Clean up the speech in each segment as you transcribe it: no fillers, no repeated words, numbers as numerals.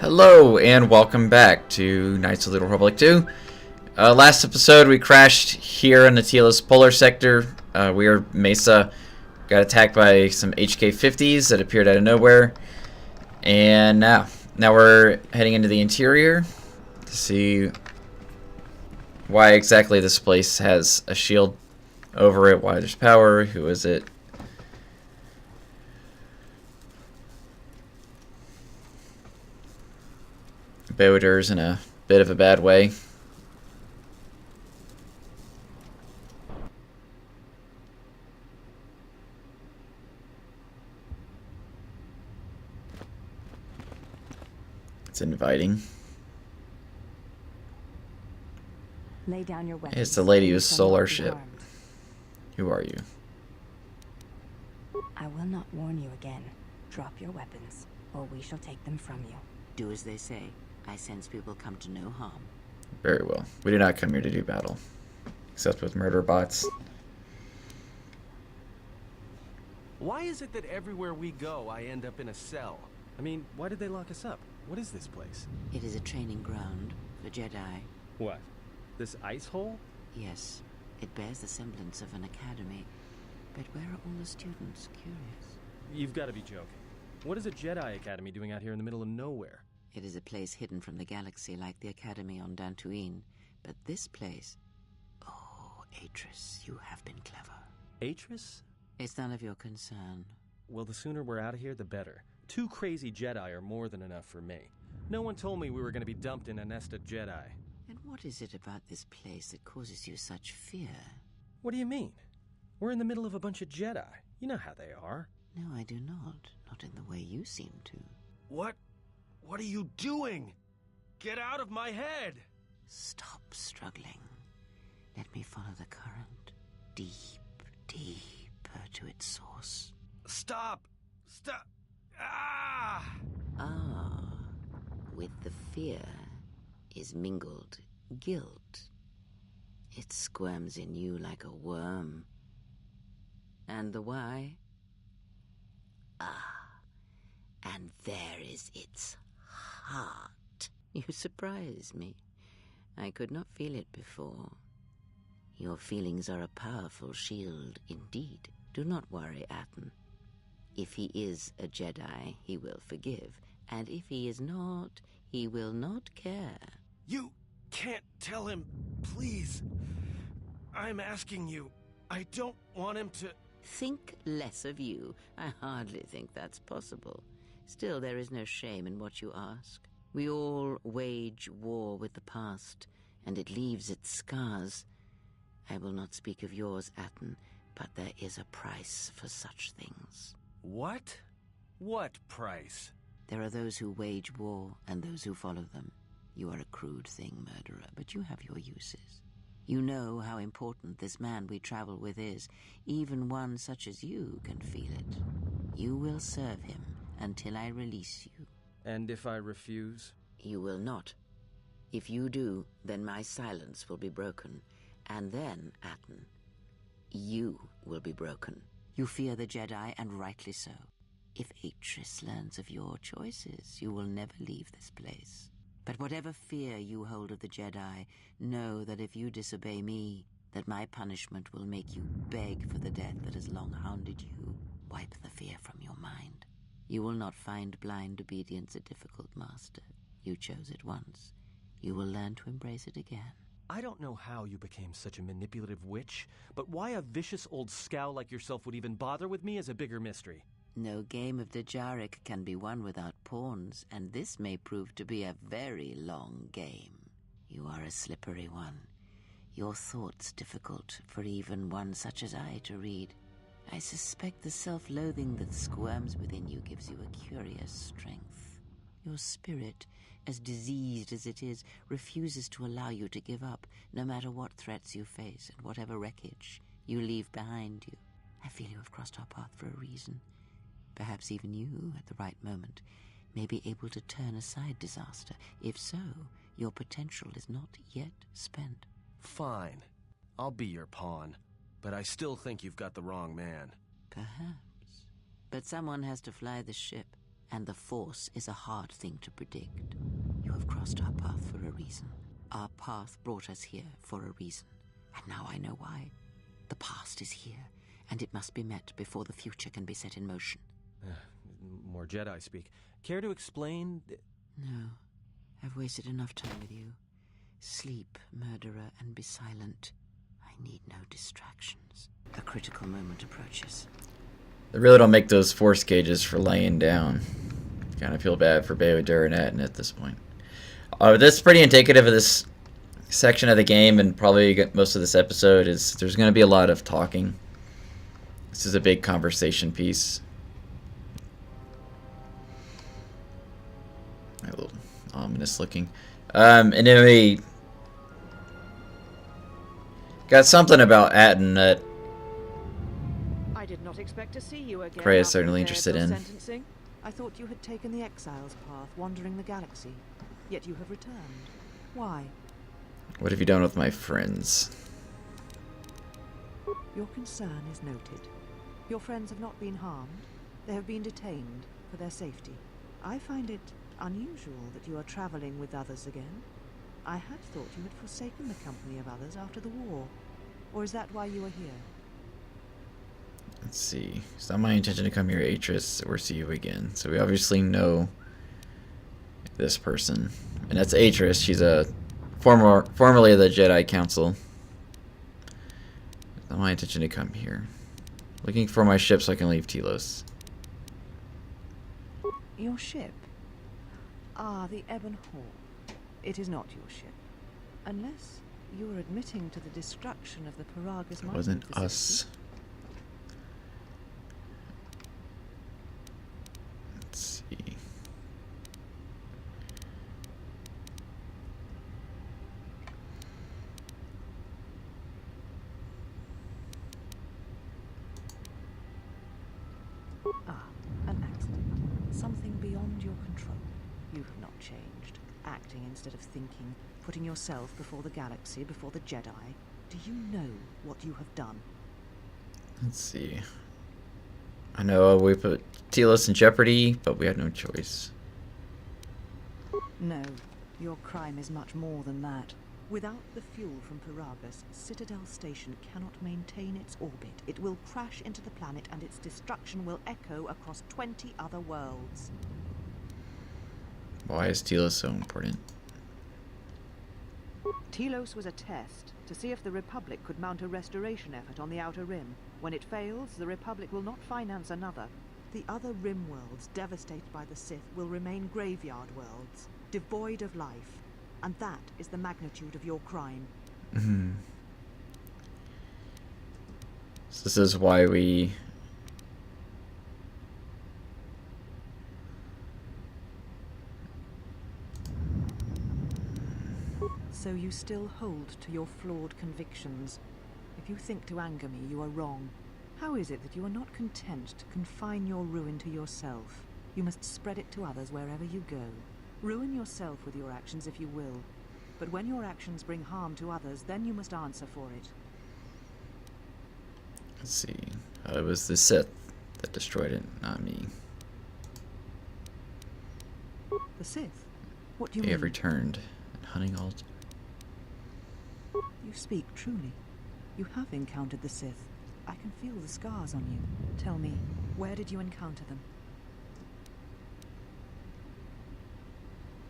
Hello and welcome back to Knights of the Old Republic 2. Last episode we crashed here in the Telos Polar Sector. Mesa got attacked by some HK-50s that appeared out of nowhere. And now we're heading into the interior to see why exactly this place has a shield over it, why there's power, who is it. Boaters in a bit of a bad way. It's inviting. Lay down your weapons. It's the lady who stole our ship. Who are you? I will not warn you again. Drop your weapons, or we shall take them from you. Do as they say. I sense we will come to no harm. Very well. We do not come here to do battle. Except with murder bots. Why is it that everywhere we go, I end up in a cell? I mean, why did they lock us up? What is this place? It is a training ground for Jedi. What? This ice hole? Yes, it bears the semblance of an academy. But where are all the students? Curious. You've got to be joking. What is a Jedi Academy doing out here in the middle of nowhere? It is a place hidden from the galaxy like the academy on Dantooine. But this place... Oh, Atris, you have been clever. Atris? It's none of your concern. Well, the sooner we're out of here, the better. 2 crazy Jedi are more than enough for me. No one told me we were going to be dumped in a nest of Jedi. And what is it about this place that causes you such fear? What do you mean? We're in the middle of a bunch of Jedi. You know how they are. No, I do not. Not in the way you seem to. What? What are you doing? Get out of my head! Stop struggling. Let me follow the current. Deep, deeper to its source. Stop! Stop! Ah! Ah, with the fear is mingled guilt. It squirms in you like a worm. And the why? Ah, and there is its heart. You surprise me. I could not feel it before. Your feelings are a powerful shield indeed. Do not worry, Atten. If he is a Jedi, he will forgive. And if he is not, he will not care. You can't tell him, please. I'm asking you. I don't want him to... Think less of you. I hardly think that's possible. Still, there is no shame in what you ask. We all wage war with the past, and it leaves its scars. I will not speak of yours, Atten, but there is a price for such things. What? What price? There are those who wage war and those who follow them. You are a crude thing, murderer, but you have your uses. You know how important this man we travel with is. Even one such as you can feel it. You will serve him until I release you. And if I refuse? You will not. If you do, then my silence will be broken. And then, Atten, you will be broken. You fear the Jedi, and rightly so. If Atris learns of your choices, you will never leave this place. But whatever fear you hold of the Jedi, know that if you disobey me, that my punishment will make you beg for the death that has long hounded you. Wipe the fear from your mind. You will not find blind obedience a difficult master. You chose it once. You will learn to embrace it again. I don't know how you became such a manipulative witch, but why a vicious old scowl like yourself would even bother with me is a bigger mystery. No game of Dajaric can be won without pawns, and this may prove to be a very long game. You are a slippery one. Your thoughts difficult for even one such as I to read. I suspect the self-loathing that squirms within you gives you a curious strength. Your spirit, as diseased as it is, refuses to allow you to give up, no matter what threats you face and whatever wreckage you leave behind you. I feel you have crossed our path for a reason. Perhaps even you, at the right moment, may be able to turn aside disaster. If so, your potential is not yet spent. Fine. I'll be your pawn. But I still think you've got the wrong man. Perhaps. But someone has to fly the ship. And the Force is a hard thing to predict. You have crossed our path for a reason. Our path brought us here for a reason. And now I know why. The past is here, and it must be met before the future can be set in motion. More Jedi speak. Care to explain? No. I've wasted enough time with you. Sleep, murderer, and be silent. I need no distractions. A critical moment approaches. They really don't make those force cages for laying down. Kind of feel bad for Bayo Duranet at this point. This is pretty indicative of this section of the game, and probably most of this episode is there's going to be a lot of talking. This is a big conversation piece. A little ominous looking. And then we got something about Atten that I did not expect to see you again. Cray is after certainly the day of interested your in. sentencing. I thought you had taken the exile's path, wandering the galaxy. Yet you have returned. Why? What have you done with my friends? Your concern is noted. Your friends have not been harmed. They have been detained for their safety. I find it unusual that you are traveling with others again. I had thought you had forsaken the company of others after the war. Or is that why you are here? Let's see. It's not my intention to come here, Atris, or see you again. So we obviously know this person. And that's Atris. She's a formerly of the Jedi Council. It's not my intention to come here. Looking for my ship so I can leave Telos. Your ship? Ah, the Ebon Hawk. It is not your ship. Unless you are admitting to the destruction of the Paragus mining It wasn't facility. us. Let's see. Ah, an accident. Something beyond your control. You have not changed. Acting instead of thinking. Putting yourself before the galaxy, before the Jedi. Do you know what you have done? Let's see. I know we put Telos in jeopardy, but we had no choice. No, your crime is much more than that. Without the fuel from Paragus, Citadel Station cannot maintain its orbit. It will crash into the planet and its destruction will echo across 20 other worlds. Why is Telos so important? Telos was a test to see if the Republic could mount a restoration effort on the Outer Rim. When it fails, the Republic will not finance another. The other Rim worlds devastated by the Sith will remain graveyard worlds, devoid of life. And that is the magnitude of your crime. So this is why we... So you still hold to your flawed convictions. If you think to anger me, you are wrong. How is it that you are not content to confine your ruin to yourself? You must spread it to others wherever you go. Ruin yourself with your actions if you will. But when your actions bring harm to others, then you must answer for it. Let's see. It was the Sith that destroyed it, not me. The Sith? What do you They mean? have returned. And hunting all... You speak truly. You have encountered the Sith. I can feel the scars on you. Tell me, where did you encounter them?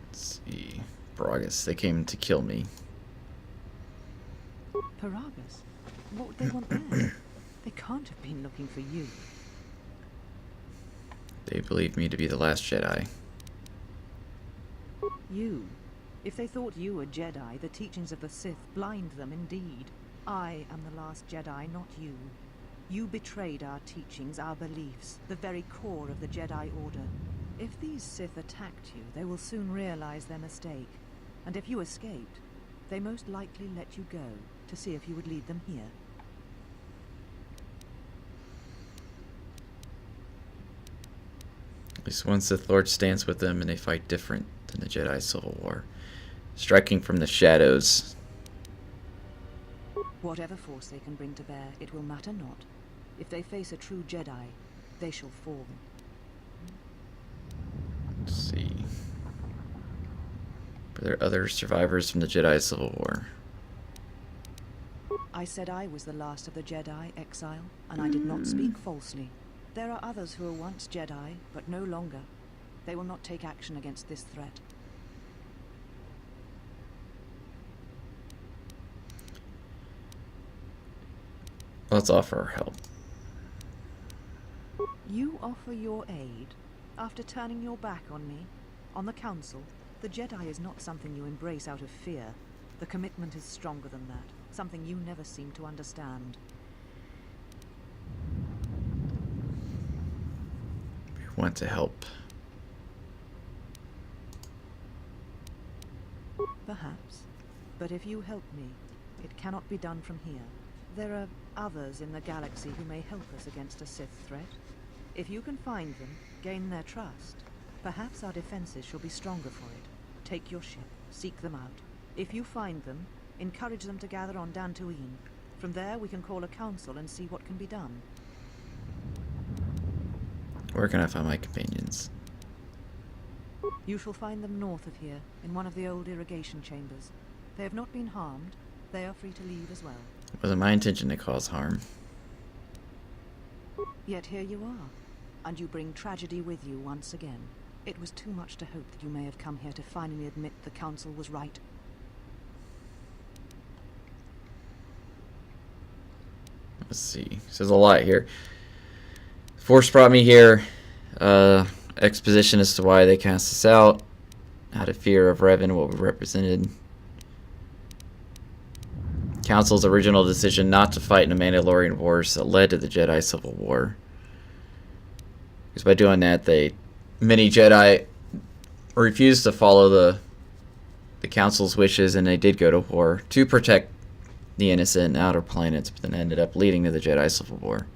Let's see. Paragus. They came to kill me. Paragus? What would they want there? They can't have been looking for you. They believed me to be the last Jedi. You? If they thought you were Jedi, the teachings of the Sith blind them indeed. I am the last Jedi, not you. You betrayed our teachings, our beliefs, the very core of the Jedi Order. If these Sith attacked you, they will soon realize their mistake. And if you escaped, they most likely let you go to see if you would lead them here. At least one Sith Lord stands with them and they fight different than the Jedi Civil War. Striking from the shadows. Whatever force they can bring to bear, it will matter not. If they face a true Jedi, they shall fall. Let's see. Were there other survivors from the Jedi Civil War? I said I was the last of the Jedi, Exile, and I did not speak falsely. There are others who were once Jedi, but no longer. They will not take action against this threat. Let's offer our help. You offer your aid after turning your back on me, on the Council. The Jedi is not something you embrace out of fear. The commitment is stronger than that, something you never seem to understand. We want to help. Perhaps. But if you help me, it cannot be done from here. There are others in the galaxy who may help us against a Sith threat. If you can find them, gain their trust, perhaps our defenses shall be stronger for it. Take your ship, seek them out. If you find them, encourage them to gather on Dantooine. From there we can call a council and see what can be done. Where can I find my companions? You shall find them north of here, in one of the old irrigation chambers. They have not been harmed. They are free to leave as well. It wasn't my intention to cause harm. Yet here you are, and you bring tragedy with you once again. It was too much to hope that you may have come here to finally admit the Council was right. Let's see. So there's a lot here. Force brought me here. Exposition as to why they cast us out. Out of fear of Revan, what we represented. Council's original decision not to fight in the Mandalorian Wars that led to the Jedi Civil War. Because by doing that, many Jedi refused to follow the Council's wishes, and they did go to war to protect the innocent outer planets, but then ended up leading to the Jedi Civil War.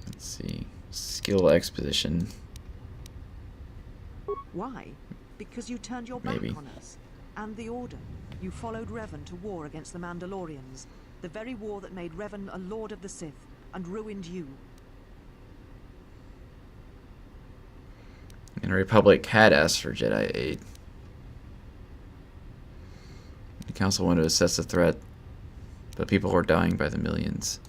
Let's see. Skill exposition. Why? Because you turned your back Maybe. on us. And the Order. You followed Revan to war against the Mandalorians. The very war that made Revan a Lord of the Sith and ruined you. And the Republic had asked for Jedi aid. The Council wanted to assess the threat, but people were dying by the millions.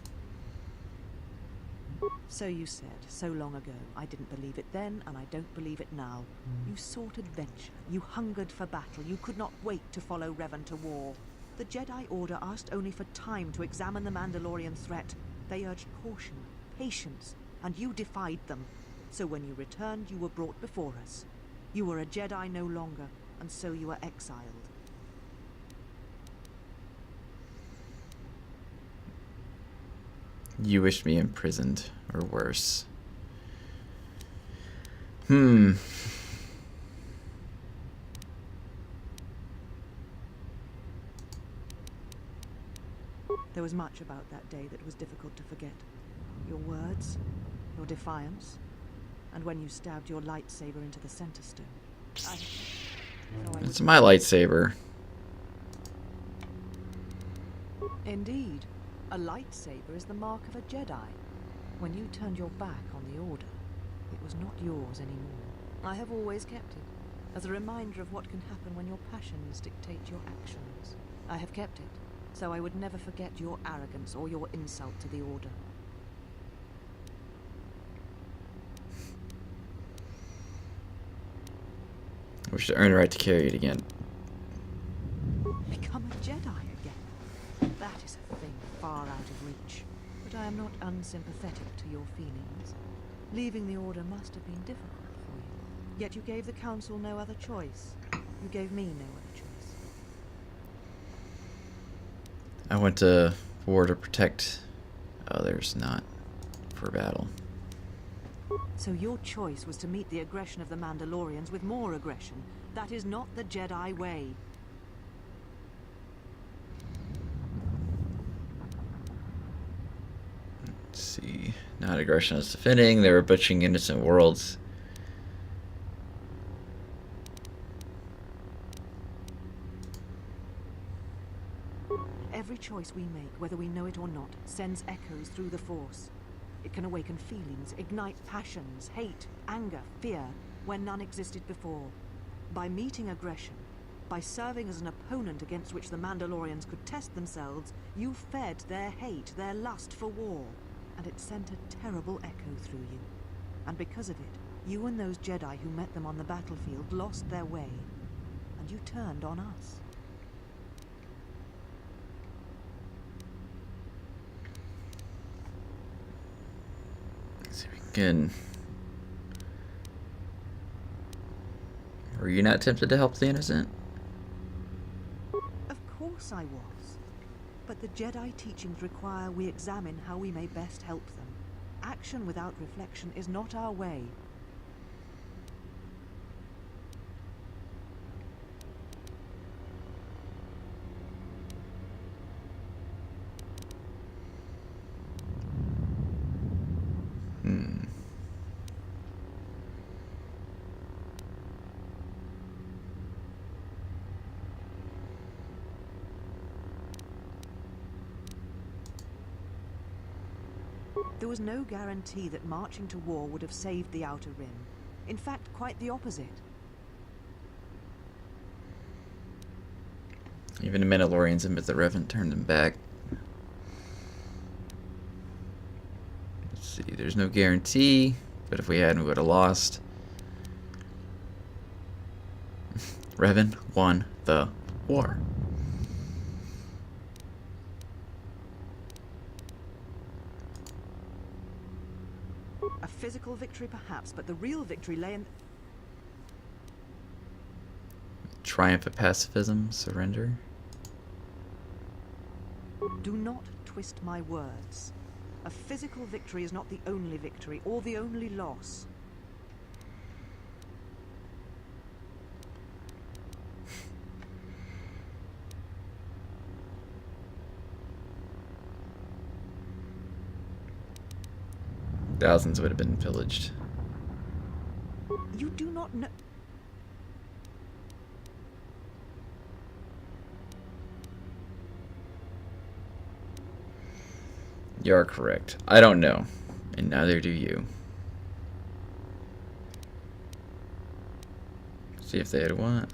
So you said, so long ago. I didn't believe it then, and I don't believe it now. You sought adventure. You hungered for battle. You could not wait to follow Revan to war. The Jedi Order asked only for time to examine the Mandalorian threat. They urged caution, patience, and you defied them. So when you returned, you were brought before us. You were a Jedi no longer, and so you were exiled. You wished me imprisoned, or worse. There was much about that day that was difficult to forget. Your words, your defiance, and when you stabbed your lightsaber into the center stone. It's my lightsaber. Indeed. A lightsaber is the mark of a Jedi. When you turned your back on the Order, it was not yours anymore. I have always kept it, as a reminder of what can happen when your passions dictate your actions. I have kept it, so I would never forget your arrogance or your insult to the Order. I wish to earn the right to carry it again. Become a Jedi again? That is a thing far out of reach. But I am not unsympathetic to your feelings. Leaving the Order must have been difficult for you. Yet you gave the Council no other choice. You gave me no other choice. I went to war to protect others, not for battle. So your choice was to meet the aggression of the Mandalorians with more aggression. That is not the Jedi way. Let's see. Not aggression is defending. They were butchering innocent worlds. Every choice we make, whether we know it or not, sends echoes through the Force. It can awaken feelings, ignite passions, hate, anger, fear, where none existed before. By meeting aggression, by serving as an opponent against which the Mandalorians could test themselves, you fed their hate, their lust for war. And it sent a terrible echo through you. And because of it, you and those Jedi who met them on the battlefield lost their way. And you turned on us. So we can. Were you not tempted to help the innocent? Of course I was. But the Jedi teachings require we examine how we may best help them. Action without reflection is not our way. There was no guarantee that marching to war would have saved the Outer Rim. In fact, quite the opposite. Even the Mandalorians admit the Revenant turned them back. Let's see, there's no guarantee, but if we hadn't, we would have lost. Revan won the war. A physical victory perhaps, but the real victory lay in... Triumph of pacifism, surrender. Do not twist my words. A physical victory is not the only victory, or the only loss. Thousands would have been pillaged. You do not know... You are correct. I don't know, and neither do you. See if they had what.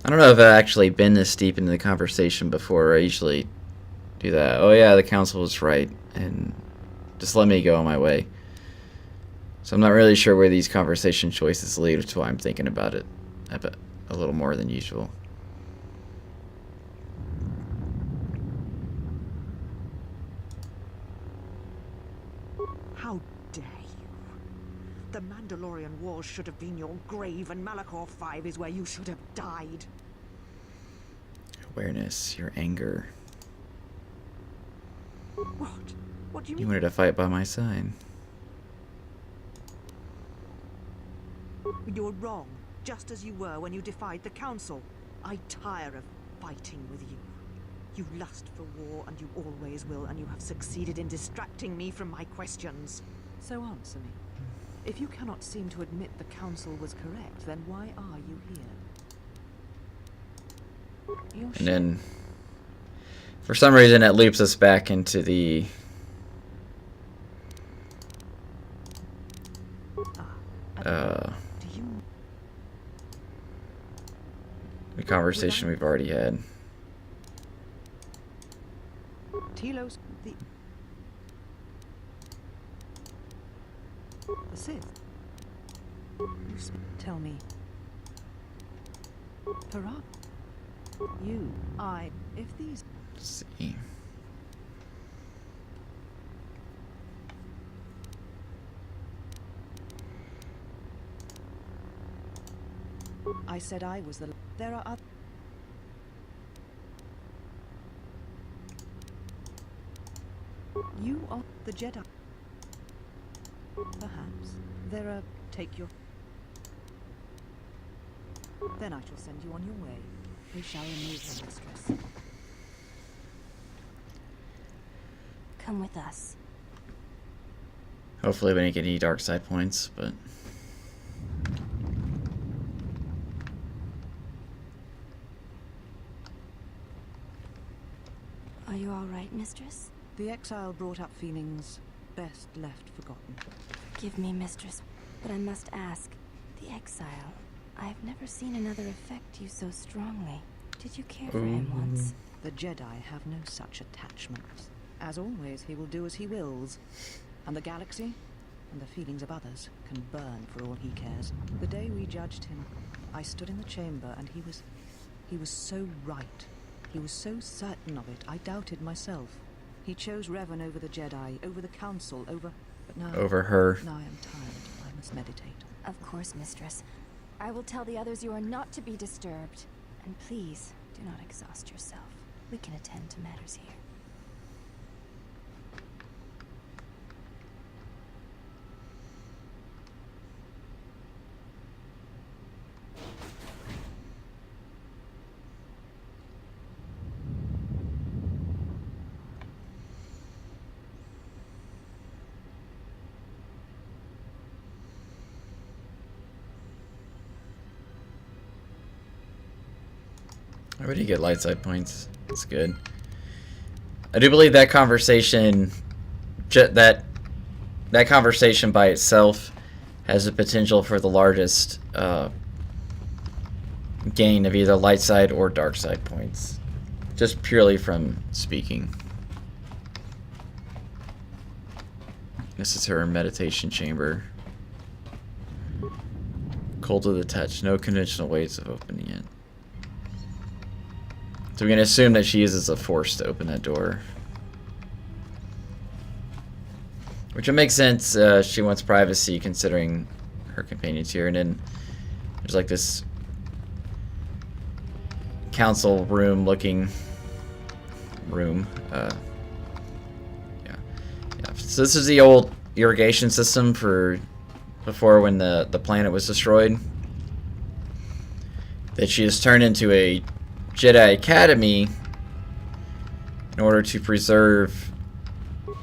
I don't know if I've actually been this deep into the conversation before. I usually do that. Oh yeah, the council was right, and just let me go on my way. So I'm not really sure where these conversation choices lead, which is why I'm thinking about it a little more than usual. How dare you? The Mandalorian Wars should have been your grave, and Malachor 5 is where you should have died. Awareness, your anger. What? What do you mean? You wanted to fight by my side. You're wrong, just as you were when you defied the Council. I tire of fighting with you. You lust for war, and you always will, and you have succeeded in distracting me from my questions. So answer me. If you cannot seem to admit the Council was correct, then why are you here? And then, for some reason, it loops us back into the... Do you... the conversation we've already had. Telos, the Sith. Tell me. Parag. You. If these... Let's see. I said I was the... There are other... You are the Jedi. Perhaps. There are... Take your... Then I shall send you on your way. We shall remove her mistress. Come with us. Hopefully we didn't get any dark side points, but... right, Mistress? The exile brought up feelings best left forgotten. Forgive me, Mistress, but I must ask. The exile. I've never seen another affect you so strongly. Did you care for him once? The Jedi have no such attachments. As always, he will do as he wills. And the galaxy, and the feelings of others, can burn for all he cares. The day we judged him, I stood in the chamber and he was so right. He was so certain of it, I doubted myself. He chose Revan over the Jedi, over the Council, but now... Over her. Now I am tired. I must meditate. Of course, Mistress. I will tell the others you are not to be disturbed. And please, do not exhaust yourself. We can attend to matters here. Where do you get light side points? That's good. I do believe that conversation, that conversation by itself, has the potential for the largest gain of either light side or dark side points, just purely from speaking. This is her meditation chamber. Cold to the touch. No conventional ways of opening it. So we can assume that she uses a force to open that door. Which would make sense. She wants privacy considering her companions here. And then there's like this council room looking room. Yeah. So this is the old irrigation system for before when the planet was destroyed. That she has turned into a Jedi Academy in order to preserve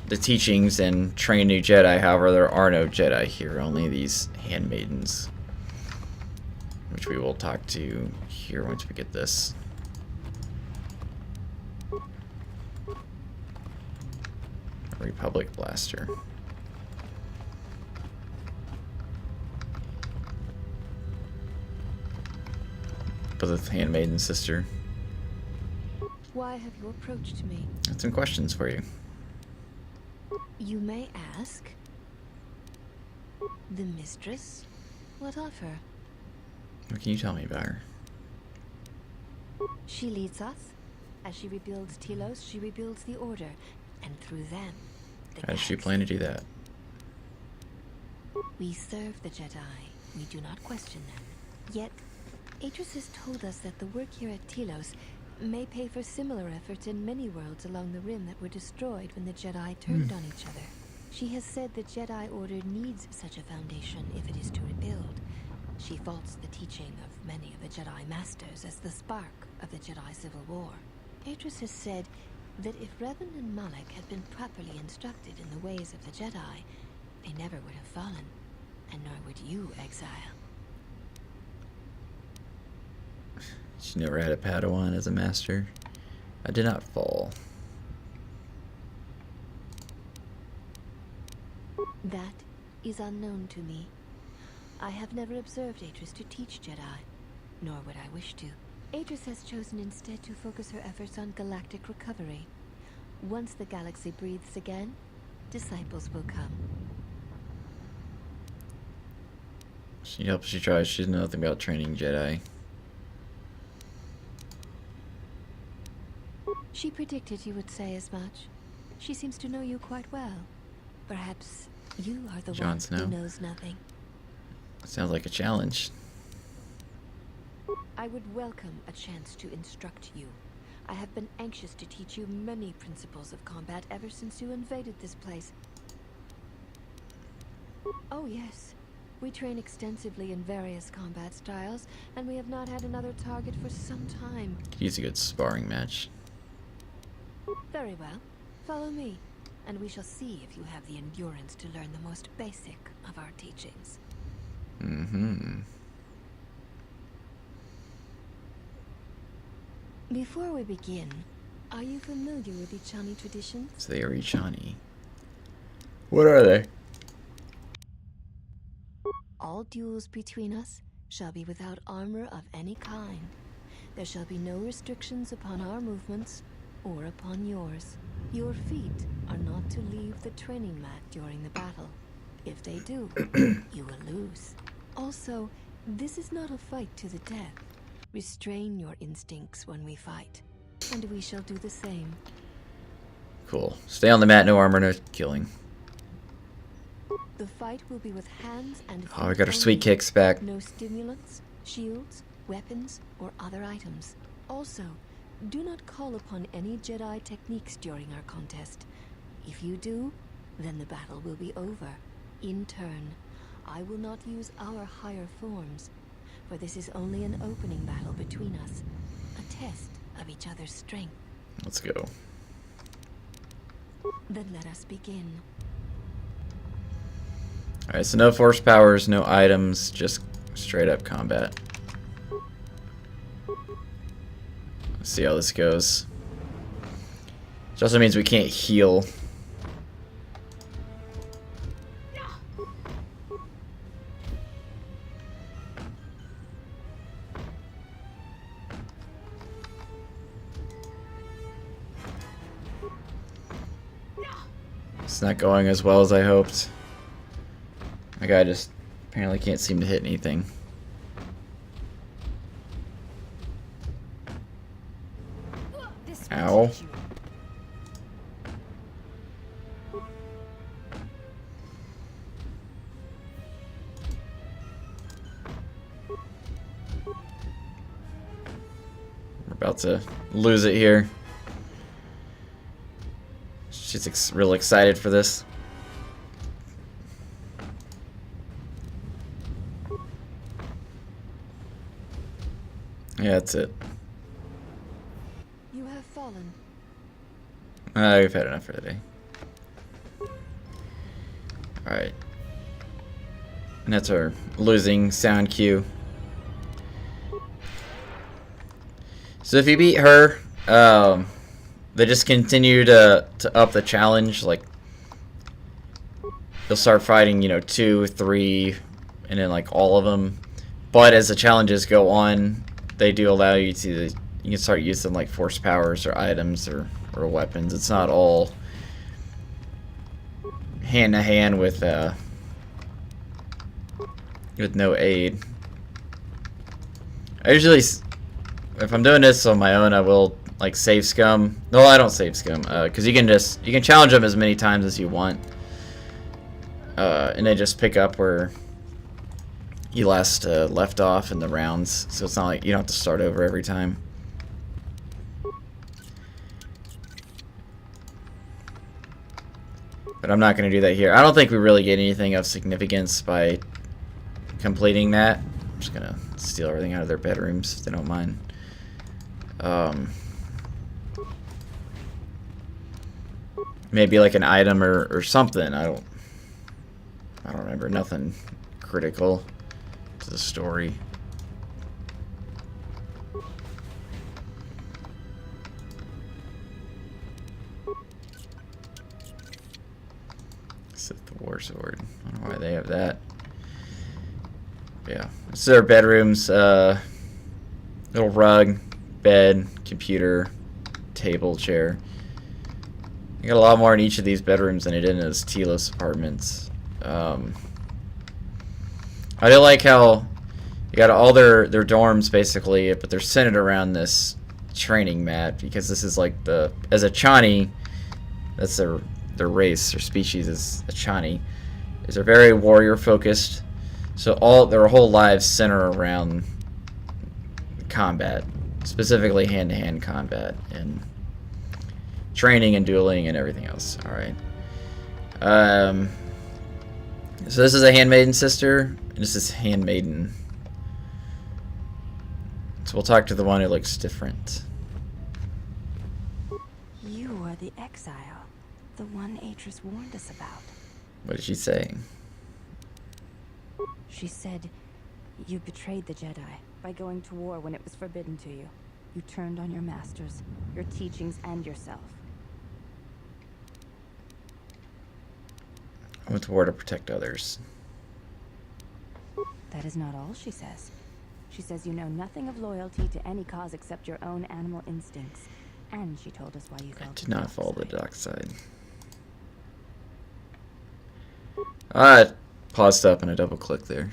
the teachings and train new Jedi. However, there are no Jedi here, only these handmaidens, which we will talk to here once we get this. Republic blaster. With the handmaiden sister. Why have you approached me? I have some questions for you. You may ask. The mistress? What of her? What can you tell me about her? She leads us. As she rebuilds Telos, she rebuilds the Order. And through them, the How does she galaxy. plan to do that? We serve the Jedi. We do not question them. Yet, Atris has told us that the work here at Telos may pay for similar efforts in many worlds along the Rim that were destroyed when the Jedi turned on each other. She has said the Jedi Order needs such a foundation if it is to rebuild. She faults the teaching of many of the Jedi Masters as the spark of the Jedi Civil War. Atris has said that if Revan and Malak had been properly instructed in the ways of the Jedi, they never would have fallen, and nor would you, Exile. She never had a Padawan as a master. I did not fall. That is unknown to me. I have never observed Atris to teach Jedi, nor would I wish to. Atris has chosen instead to focus her efforts on galactic recovery. Once the galaxy breathes again, disciples will come. She helps, she tries. She doesn't know nothing about training Jedi. She predicted you would say as much. She seems to know you quite well. Perhaps you are the Jon one Snow. who knows nothing. Sounds like a challenge. I would welcome a chance to instruct you. I have been anxious to teach you many principles of combat ever since you invaded this place. Oh yes, we train extensively in various combat styles, and we have not had another target for some time. Could use a good sparring match. Very well. Follow me, and we shall see if you have the endurance to learn the most basic of our teachings. Mm-hmm. Before we begin, Are you familiar with Ichani traditions? So they are Ichani. What are they? All duels between us shall be without armor of any kind. There shall be no restrictions upon our movements or upon yours. Your feet are not to leave the training mat during the battle. If they do, you will lose. Also, this is not a fight to the death. Restrain your instincts when we fight, and we shall do the same. Cool. Stay on the mat, no armor, no killing. The fight will be with hands and feet Oh, we got our only. sweet kicks back. No stimulants, shields, weapons, or other items. Also, do not call upon any Jedi techniques during our contest. If you do, then the battle will be over. In turn, I will not use our higher forms, for this is only an opening battle between us, a test of each other's strength. Let's go. Then let us begin. Alright, so no force powers, no items, just straight up combat. Let's see how this goes. Which also means we can't heal. It's not going as well as I hoped. My guy just apparently can't seem to hit anything. Ow. We're about to lose it here. She's real excited for this. Yeah, that's it. You have fallen. We've had enough for the day. Alright. And that's our losing sound cue. So if you beat her, they just continue to up the challenge. Like, you'll start fighting, 2, 3, and then like all of them. But as the challenges go on, they do allow you to, you can start using like force powers or items or weapons. It's not all hand to hand with no aid. I usually, if I'm doing this on my own, I will like save scum. No, I don't save scum because you can challenge them as many times as you want, and they just pick up where you last left off in the rounds. So it's not like you don't have to start over every time. But I'm not going to do that here. I don't think we really get anything of significance by completing that. I'm just going to steal everything out of their bedrooms if they don't mind. Maybe like an item or something. I don't remember. Nothing critical to the story. Sith the War Sword. I don't know why they have that. Yeah, this is their bedrooms. Little rug, bed, computer, table, chair. You got a lot more in each of these bedrooms than it did in those Telos apartments. I do like how you got all their dorms basically, but they're centered around this training mat because this is like as a Chani, that's their race, their species is Chani. They're very warrior focused, so their whole lives center around combat, specifically hand-to-hand combat and training and dueling and everything else. All right. So this is a handmaiden sister, and this is handmaiden. So we'll talk to the one who looks different. You are the exile, the one Atris warned us about. What did she say? She said you betrayed the Jedi by going to war when it was forbidden to you. You turned on your masters, your teachings, and yourself. I went to war to protect others. That is not all she says. She says you know nothing of loyalty to any cause except your own animal instincts. And she told us why you fell I to did the not dark follow the side. dark side. I paused up and I double clicked there.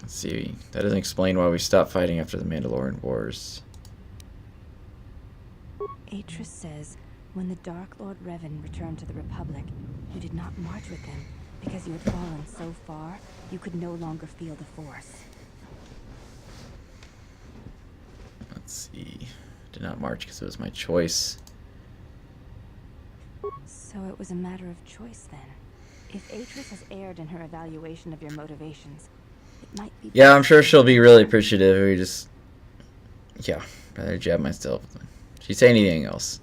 Let's see. That doesn't explain why we stopped fighting after the Mandalorian Wars. Atris says when the Dark Lord Revan returned to the Republic, you did not march with him because you had fallen so far you could no longer feel the Force. Let's see. Did not march because it was my choice. So it was a matter of choice then. If Atris has erred in her evaluation of your motivations, it might be... Yeah, I'm sure she'll be really appreciative. We just... Yeah, rather jab myself. Did she say anything else?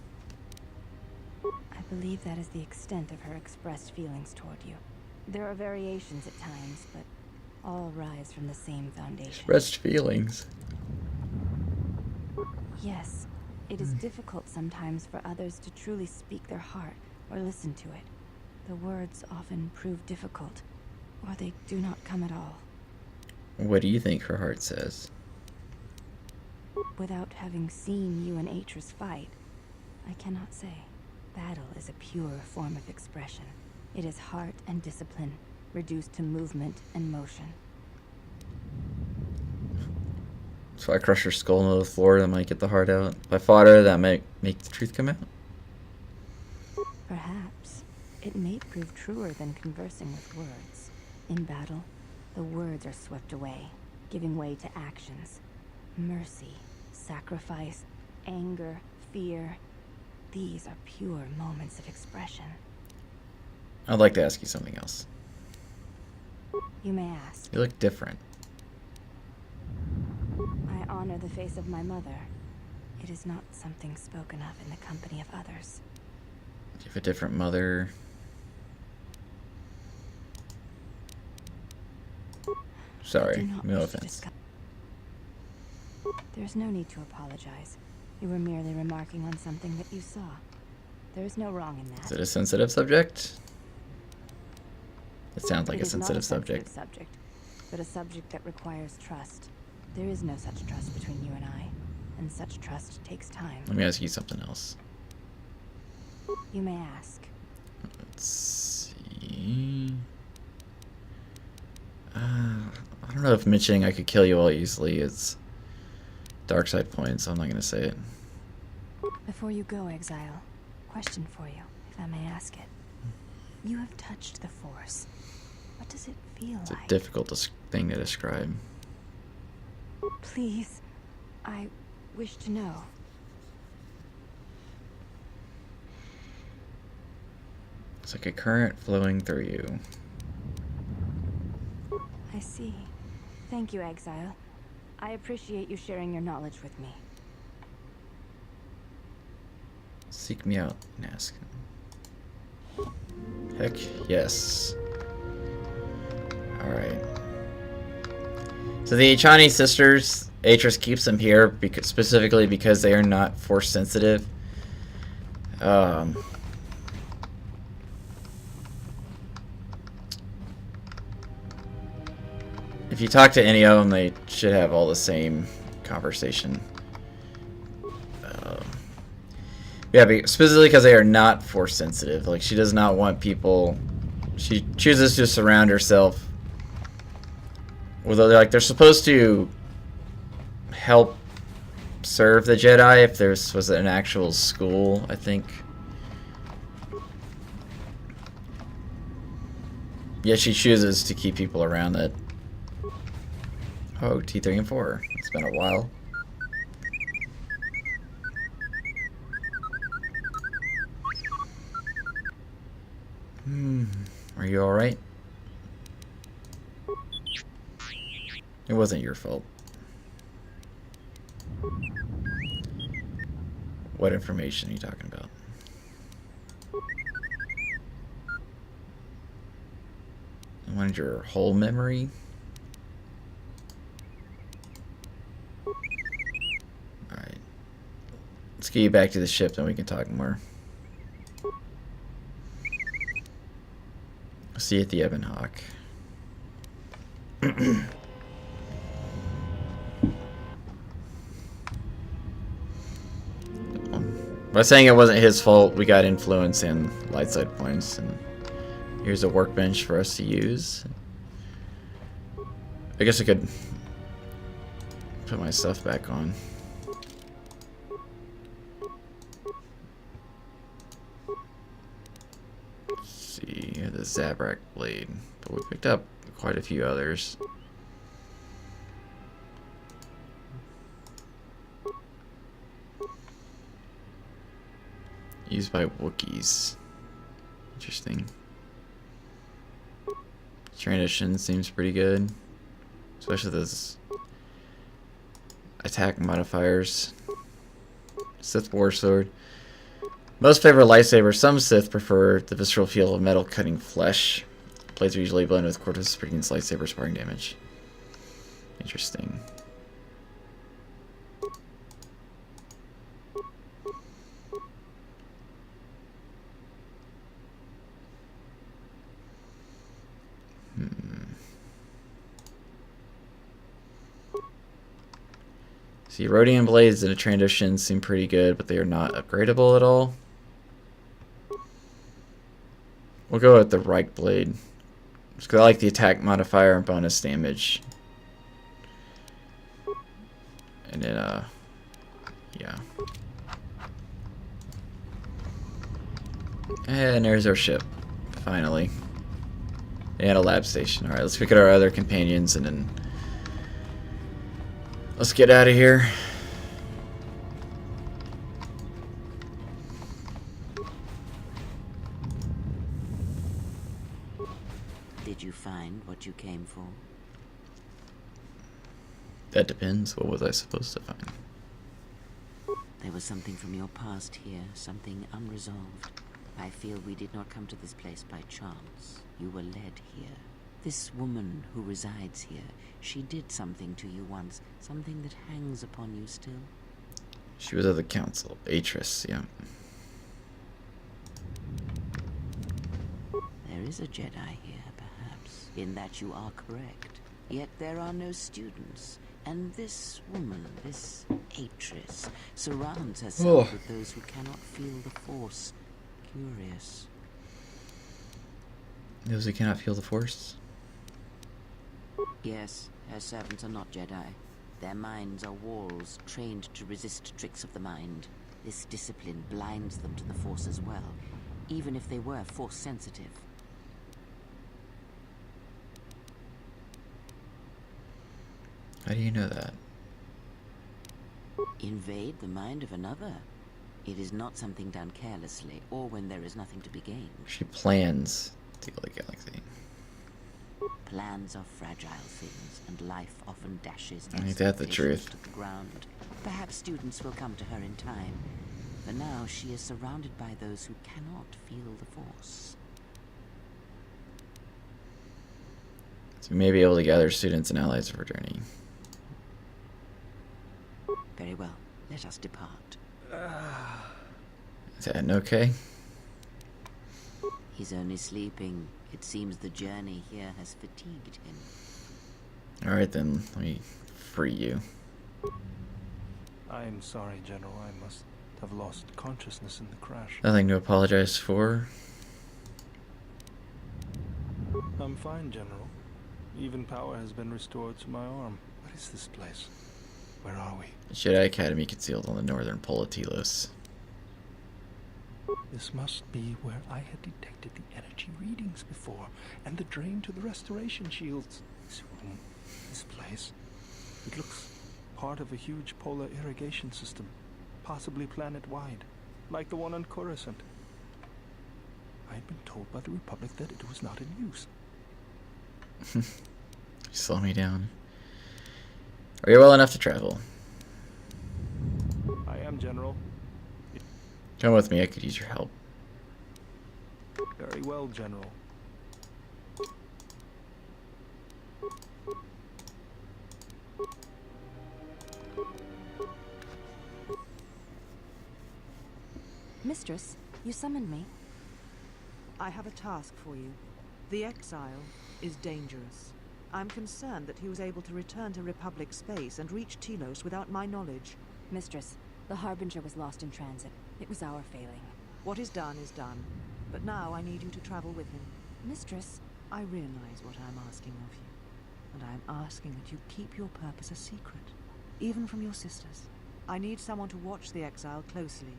I believe that is the extent of her expressed feelings toward you. There are variations at times, but all rise from the same foundation. Expressed feelings. Yes, it is difficult sometimes for others to truly speak their heart or listen to it. The words often prove difficult, or they do not come at all. What do you think her heart says? Without having seen you and Atris fight, I cannot say. Battle is a pure form of expression. It is heart and discipline, reduced to movement and motion. So I crush her skull into the floor, that might get the heart out. If I fought her, that might make the truth come out. Perhaps. It may prove truer than conversing with words. In battle, the words are swept away, giving way to actions. Mercy, sacrifice, anger, fear. These are pure moments of expression. I'd like to ask you something else. You may ask. You look different. I honor the face of my mother. It is not something spoken of in the company of others. You have a different mother. I Sorry, do not no wish to offense. discuss. There's no need to apologize. You were merely remarking on something that you saw. There is no wrong in that. Is it a sensitive subject? It sounds like It a is not sensitive subject. subject, but a subject that requires trust. There is no such trust between you and I, and such trust takes time. Let me ask you something else. You may ask. Let's see. I don't know if mentioning I could kill you all easily is dark side point, so I'm not gonna say it. Before you go, Exile, question for you, if I may ask it. You have touched the Force. What does it feel It's a like? difficult thing to describe. Please, I wish to know. It's like a current flowing through you. I see. Thank you, Exile. I appreciate you sharing your knowledge with me. Seek me out and ask. Heck yes. Alright. So the Achani sisters, Atris keeps them here specifically because they are not force sensitive. If you talk to any of them, they should have all the same conversation. Yeah, specifically because they are not force sensitive. Like, she does not want people... She chooses to surround herself with other... Like, they're supposed to help serve the Jedi if there was an actual school, I think. Yet she chooses to keep people around that... Oh, T3 and 4. It's been a while. Are you alright? It wasn't your fault. What information are you talking about? You wanted your whole memory? get you back to the ship, then we can talk more. See you at the Ebon Hawk. By saying it wasn't his fault, we got influence and light side points, and here's a workbench for us to use. I guess I could put my stuff back on. Let's see, the Zabrak blade, but we picked up quite a few others. Used by Wookiees. Interesting. Transition seems pretty good. Especially those attack modifiers. Sith War Sword. Most favorite lightsaber. Some Sith prefer the visceral feel of metal cutting flesh. Blades are usually blended with Cortez Spriggan's lightsaber sparring damage. Interesting. See, Rhodian blades in a transition seem pretty good, but they are not upgradable at all. We'll go with the Reich blade. Just 'cause I like the attack modifier and bonus damage. And then, yeah. And there's our ship, finally. And a lab station. Alright, let's pick at our other companions and then let's get out of here. Did you find what you came for? That depends. What was I supposed to find? There was something from your past here, something unresolved. I feel we did not come to this place by chance. You were led here. This woman who resides here, she did something to you once, something that hangs upon you still. She was of the council. Atris, yeah. There is a Jedi here, perhaps, in that you are correct. Yet there are no students, and this woman, this Atris, surrounds herself with those who cannot feel the Force. Curious. Those who cannot feel the Force? Yes, her servants are not Jedi. Their minds are walls, trained to resist tricks of the mind. This discipline blinds them to the Force as well, even if they were Force-sensitive. How do you know that? Invade the mind of another? It is not something done carelessly, or when there is nothing to be gained. She plans to kill the galaxy. Plans are fragile things, and life often dashes Ain't that the truth? to the ground. Perhaps students will come to her in time. For now, she is surrounded by those who cannot feel the Force. So we may be able to gather students and allies for our journey. Very well, let us depart. Is that okay? He's only sleeping. It seems the journey here has fatigued him. Alright then, let me free you. I am sorry, General. I must have lost consciousness in the crash. Nothing to apologize for. I'm fine, General. Even power has been restored to my arm. What is this place? Where are we? Jedi Academy concealed on the northern pole of Telos. This must be where I had detected the energy readings before, and the drain to the restoration shields. This room, this place, it looks part of a huge polar irrigation system, possibly planet-wide, like the one on Coruscant. I had been told by the Republic that it was not in use. Slow me down. Are you well enough to travel? I am, General. Come with me, I could use your help. Very well, General. Mistress, you summoned me. I have a task for you. The exile is dangerous. I'm concerned that he was able to return to Republic space and reach Telos without my knowledge. Mistress, the Harbinger was lost in transit. It was our failing. What is done is done. But now I need you to travel with him. Mistress, I realize what I'm asking of you. And I'm asking that you keep your purpose a secret, even from your sisters. I need someone to watch the exile closely,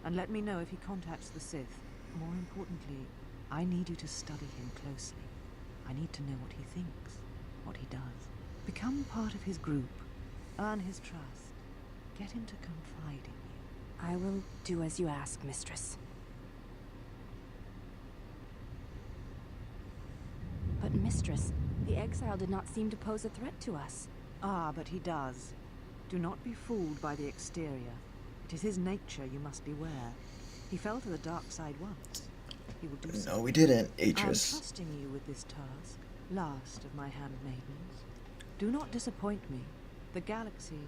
and let me know if he contacts the Sith. More importantly, I need you to study him closely. I need to know what he thinks, what he does. Become part of his group. Earn his trust. Get him to confide in you. I will do as you ask, Mistress. But Mistress, the exile did not seem to pose a threat to us. Ah, but he does. Do not be fooled by the exterior. It is his nature you must beware. He fell to the dark side once. He will do so. No, we didn't, I'm Atris. trusting you with this task, last of my handmaidens. Do not disappoint me. The galaxy,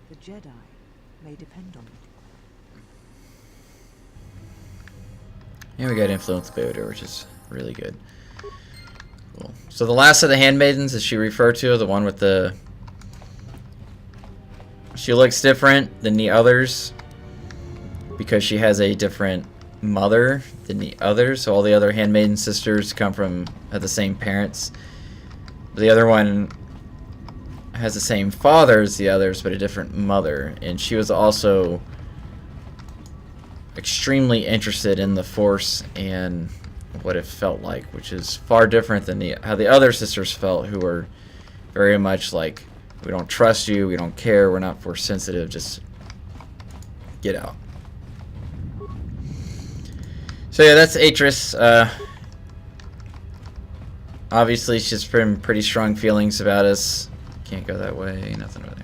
the Jedi, may depend on it. Yeah, we got Influence Booter, which is really good. Cool. So the last of the handmaidens that she referred to, the one with the... She looks different than the others because she has a different mother than the others. So all the other handmaiden sisters come from the same parents. The other one has the same father as the others, but a different mother. And she was also extremely interested in the Force and what it felt like, which is far different than how the other sisters felt, who were very much like, we don't trust you, we don't care, we're not Force sensitive, just get out. So yeah, that's Atris. Obviously she's been pretty strong feelings about us. Can't go that way, nothing really.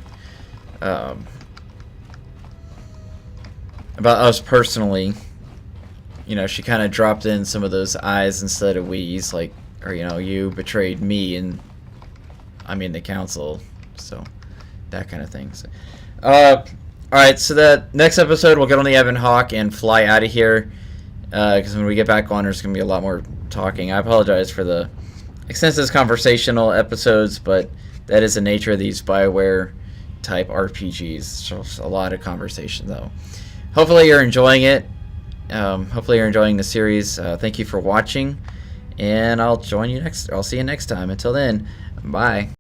About us personally, you know, she kind of dropped in some of those I's instead of we's, like, or, you know, you betrayed me and I mean the council, so that kind of thing. So, alright, so that next episode we'll get on the Ebon Hawk and fly out of here, because when we get back on there's going to be a lot more talking. I apologize for the extensive conversational episodes, but that is the nature of these BioWare type RPGs. So a lot of conversation though. Hopefully you're enjoying it. Hopefully you're enjoying the series. Thank you for watching, and I'll see you next time. Until then, bye.